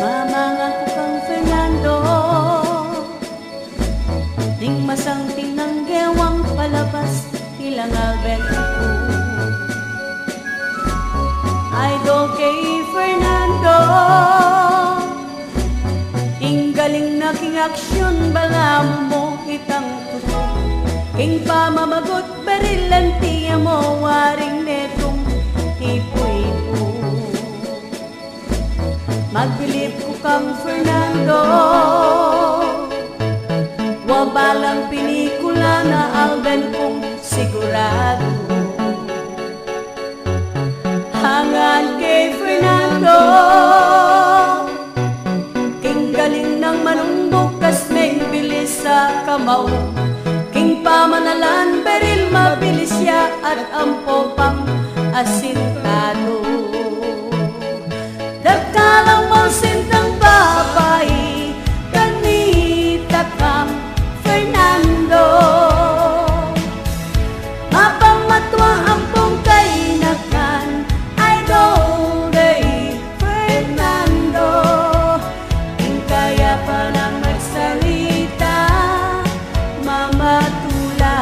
Mamangako kang Fernando, ning masang tinanggewang palabas ilang Alben ako. Idol kay Fernando, ing galing na king aksyon balam mo itang tuto. King pamamagot barilan tiya mo waring netong ipo-ipo. Magbilib ko kang Fernando, wabalang pinikula na Alben kong sigurado. Hangan kay Fernando, king galing ng manumbok kas may bilis sa kamaw. King pamanalan beril mabilis siya at ampo pang asintado. Dagkalang sintang babae, kanita kang Fernando. Mapamatwa ang pong kainakan, idol day Fernando. Ing kaya pa nang magsalita, mamatula.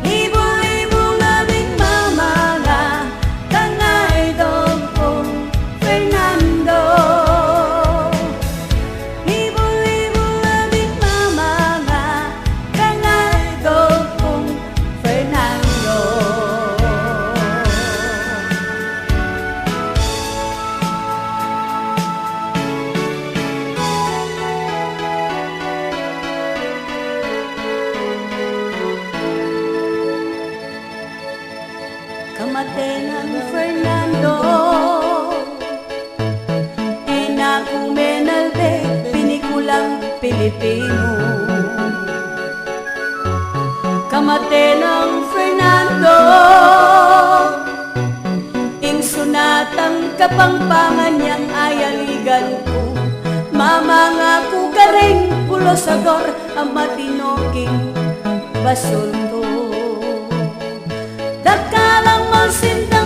Libo-libong labing mamanga, kang idol kong Fernando. Libo-libong labing mamanga, kang idol kong Fernando. Kamatay ng Fernando, nakumenalde pinikulang Pilipino. Kamatay ng Fernando, ing sunatang kapangpangan niyang ayaligan ko. Mamangako ka rin pulosagor ang matinoging basulto. Dagkalang masinta